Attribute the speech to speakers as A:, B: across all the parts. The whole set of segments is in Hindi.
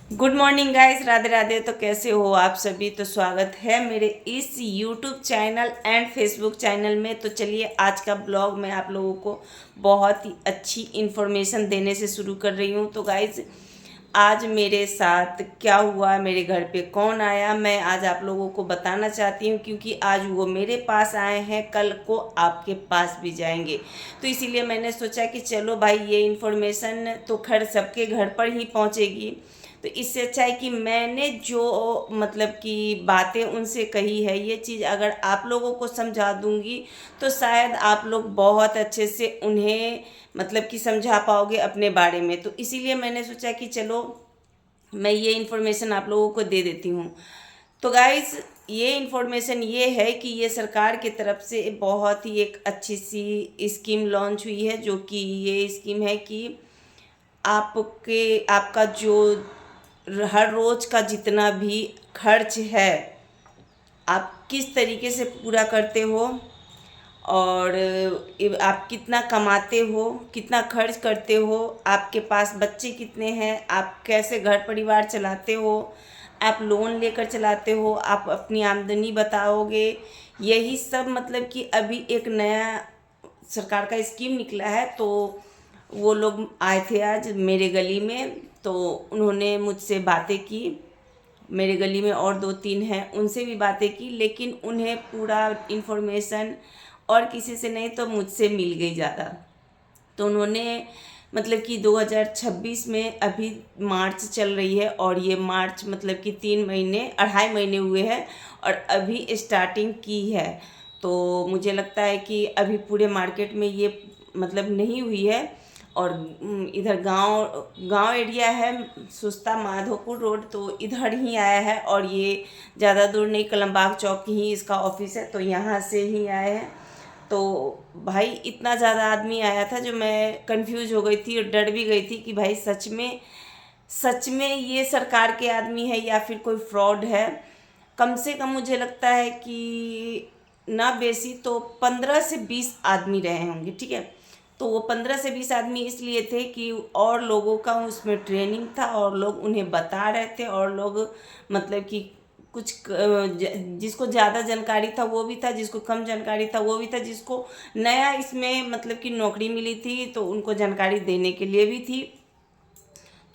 A: Good morning guys, Radhe Radhe. तो कैसे हो आप सभी। तो स्वागत है मेरे इस YouTube channel and Facebook channel में। तो चलिए आज का ब्लॉग मैं आप लोगों को बहुत ही अच्छी इन्फॉर्मेशन देने से शुरू कर रही हूँ। तो गाइस आज मेरे साथ क्या हुआ, मेरे घर पे कौन आया, मैं आज आप लोगों को बताना चाहती हूँ, क्योंकि आज वो मेरे पास आए हैं, कल को आपके पास भी जाएंगे। तो इसीलिए मैंने सोचा कि चलो भाई ये इन्फॉर्मेशन तो खैर सबके घर पर ही पहुँचेगी। तो इससे अच्छा है कि मैंने जो मतलब कि बातें उनसे कही है, ये चीज़ अगर आप लोगों को समझा दूंगी तो शायद आप लोग बहुत अच्छे से उन्हें मतलब कि समझा पाओगे अपने बारे में। तो इसीलिए मैंने सोचा कि चलो मैं ये इन्फॉर्मेशन आप लोगों को दे देती हूँ। तो गाइस ये इन्फॉर्मेशन ये है कि ये सरकार की तरफ से बहुत ही एक अच्छी सी स्कीम लॉन्च हुई है, जो कि ये स्कीम है कि आपका जो हर रोज़ का जितना भी खर्च है, आप किस तरीके से पूरा करते हो और आप कितना कमाते हो, कितना खर्च करते हो, आपके पास बच्चे कितने हैं, आप कैसे घर परिवार चलाते हो, आप लोन लेकर चलाते हो, आप अपनी आमदनी बताओगे। यही सब मतलब कि अभी एक नया सरकार का स्कीम निकला है। तो वो लोग आए थे आज मेरे गली में, तो उन्होंने मुझसे बातें की। मेरे गली में और दो तीन हैं, उनसे भी बातें की, लेकिन उन्हें पूरा इन्फॉर्मेशन और किसी से नहीं तो मुझसे मिल गई ज़्यादा। तो उन्होंने मतलब कि 2026 में अभी मार्च चल रही है और ये मार्च मतलब कि 3 महीने 2.5 महीने हुए हैं और अभी स्टार्टिंग की है। तो मुझे लगता है कि अभी पूरे मार्केट में ये मतलब नहीं हुई है। और इधर गांव गांव एरिया है, सुस्ता माधोपुर रोड, तो इधर ही आया है। और ये ज़्यादा दूर नहीं, कलमबाग चौक ही इसका ऑफिस है, तो यहाँ से ही आए हैं। तो भाई इतना ज़्यादा आदमी आया था जो मैं कंफ्यूज हो गई थी और डर भी गई थी कि भाई सच में ये सरकार के आदमी है या फिर कोई फ्रॉड है। कम से कम मुझे लगता है कि ना बेसी तो 15 से 20 आदमी रहे होंगे, ठीक है। तो वो 15 से 20 आदमी इसलिए थे कि और लोगों का उसमें ट्रेनिंग था और लोग उन्हें बता रहे थे, और लोग मतलब कि जिसको ज़्यादा जानकारी था वो भी था, जिसको कम जानकारी था वो भी था, जिसको नया इसमें मतलब कि नौकरी मिली थी तो उनको जानकारी देने के लिए भी थी।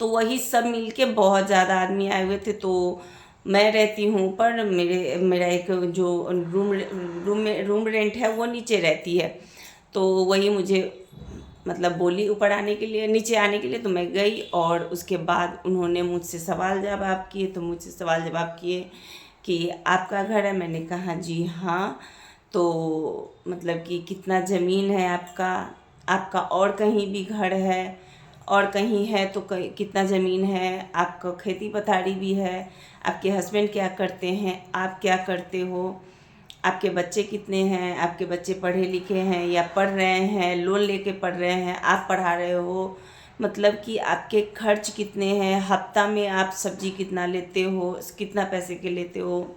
A: तो वही सब मिलके बहुत ज़्यादा आदमी आए हुए थे। तो मैं रहती हूँ ऊपर, मेरा एक जो रूम रेंट है वो नीचे रहती है। तो वही मुझे मतलब बोली ऊपर आने के लिए, नीचे आने के लिए। तो मैं गई और उसके बाद उन्होंने मुझसे सवाल जवाब किए। तो मुझसे सवाल जवाब किए कि आपका घर है, मैंने कहा जी हाँ। तो मतलब कि कितना ज़मीन है आपका, आपका और कहीं भी घर है, और कहीं है तो कितना ज़मीन है, आपका खेती पथारी भी है, आपके हस्बैंड क्या करते हैं, आप क्या करते हो, आपके बच्चे कितने हैं, आपके बच्चे पढ़े लिखे हैं या पढ़ रहे हैं, लोन लेके पढ़ रहे हैं, आप पढ़ा रहे हो, मतलब कि आपके खर्च कितने हैं, हफ्ता में आप सब्जी कितना लेते हो, कितना पैसे के लेते हो,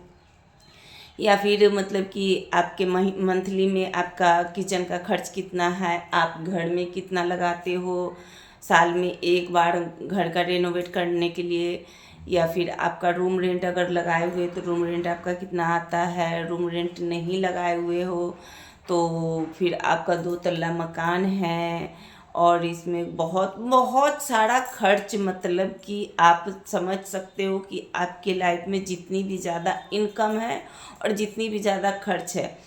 A: या फिर मतलब कि आपके मंथली में आपका किचन का खर्च कितना है, आप घर में कितना लगाते हो, साल में एक बार घर का रेनोवेट करने के लिए, या फिर आपका रूम रेंट अगर लगाए हुए तो रूम रेंट आपका कितना आता है, रूम रेंट नहीं लगाए हुए हो तो फिर आपका 2 तल्ला मकान है। और इसमें बहुत बहुत सारा खर्च, मतलब कि आप समझ सकते हो कि आपके लाइफ में जितनी भी ज़्यादा इनकम है और जितनी भी ज़्यादा खर्च है,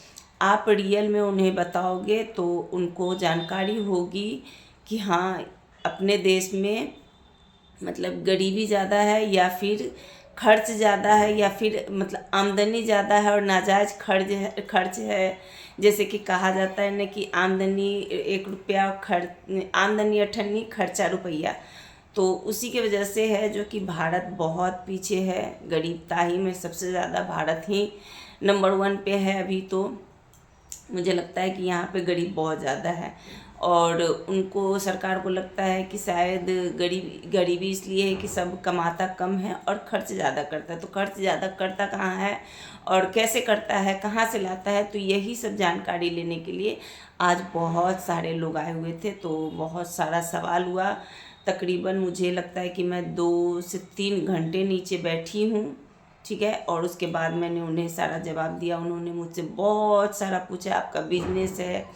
A: आप रियल में उन्हें बताओगे तो उनको जानकारी होगी कि हाँ अपने देश में मतलब गरीबी ज़्यादा है या फिर खर्च ज़्यादा है, या फिर मतलब आमदनी ज़्यादा है और नाजायज़ खर्च है। जैसे कि कहा जाता है ना कि आमदनी 1 रुपया, खर्च आमदनी अठन्नी, खर्चा रुपया। तो उसी की वजह से है जो कि भारत बहुत पीछे है, गरीबताई में सबसे ज़्यादा भारत ही नंबर 1 पे है अभी। तो मुझे लगता है कि यहाँ पे गरीब बहुत ज़्यादा है और उनको, सरकार को लगता है कि शायद गरीबी इसलिए है कि सब कमाता कम है और खर्च ज़्यादा करता है। तो खर्च ज़्यादा करता कहाँ है और कैसे करता है, कहाँ से लाता है, तो यही सब जानकारी लेने के लिए आज बहुत सारे लोग आए हुए थे। तो बहुत सारा सवाल हुआ, तकरीबन मुझे लगता है कि मैं 2 से 3 घंटे नीचे बैठी हूँ, ठीक है। और उसके बाद मैंने उन्हें सारा जवाब दिया। उन्होंने मुझसे बहुत सारा पूछा, आपका बिजनेस है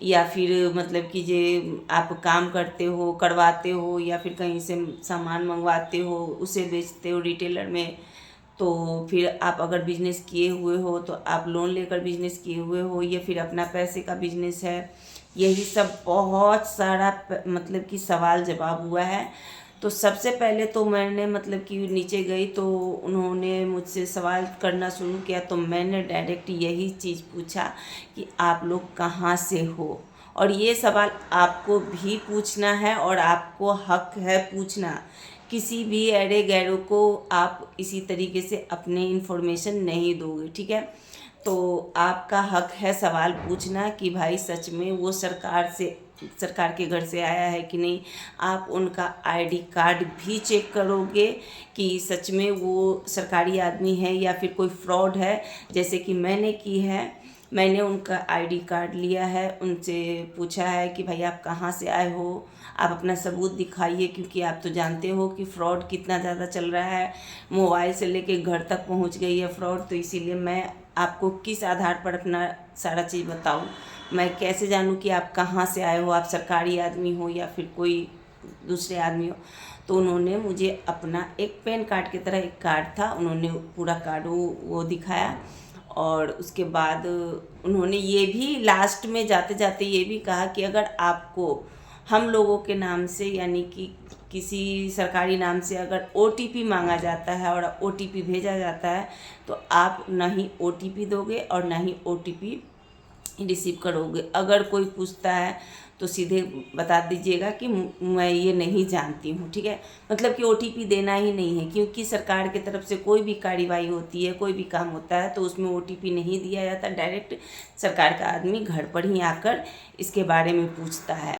A: या फिर मतलब कि जे आप काम करते हो, करवाते हो, या फिर कहीं से सामान मंगवाते हो, उसे बेचते हो रिटेलर में, तो फिर आप अगर बिजनेस किए हुए हो तो आप लोन लेकर बिजनेस किए हुए हो या फिर अपना पैसे का बिजनेस है। यही सब बहुत सारा मतलब कि सवाल जवाब हुआ है। तो सबसे पहले तो मैंने मतलब कि नीचे गई तो उन्होंने मुझसे सवाल करना शुरू किया, तो मैंने डायरेक्ट यही चीज़ पूछा कि आप लोग कहाँ से हो। और ये सवाल आपको भी पूछना है और आपको हक है पूछना। किसी भी ऐरे गैरों को आप इसी तरीके से अपने इन्फॉर्मेशन नहीं दोगे, ठीक है। तो आपका हक है सवाल पूछना कि भाई सच में वो सरकार के घर से आया है कि नहीं। आप उनका आईडी कार्ड भी चेक करोगे कि सच में वो सरकारी आदमी है या फिर कोई फ्रॉड है, जैसे कि मैंने की है। मैंने उनका आईडी कार्ड लिया है, उनसे पूछा है कि भाई आप कहाँ से आए हो, आप अपना सबूत दिखाइए, क्योंकि आप तो जानते हो कि फ़्रॉड कितना ज़्यादा चल रहा है। मोबाइल से लेके घर तक पहुंच गई है फ़्रॉड। तो इसीलिए मैं आपको किस आधार पर अपना सारा चीज़ बताऊं। मैं कैसे जानूं कि आप कहाँ से आए हो, आप सरकारी आदमी हो या फिर कोई दूसरे आदमी हो। तो उन्होंने मुझे अपना एक पैन कार्ड की तरह एक कार्ड था, उन्होंने पूरा कार्ड वो दिखाया। और उसके बाद उन्होंने ये भी लास्ट में जाते जाते ये भी कहा कि अगर आपको हम लोगों के नाम से यानी कि किसी सरकारी नाम से अगर OTP मांगा जाता है और OTP भेजा जाता है तो आप ना ही OTP दोगे और ना ही OTP रिसीव करोगे। अगर कोई पूछता है तो सीधे बता दीजिएगा कि मैं ये नहीं जानती हूँ, ठीक है। मतलब कि OTP देना ही नहीं है, क्योंकि सरकार की तरफ से कोई भी कार्रवाई होती है, कोई भी काम होता है तो उसमें OTP नहीं दिया जाता। डायरेक्ट सरकार का आदमी घर पर ही आकर इसके बारे में पूछता है।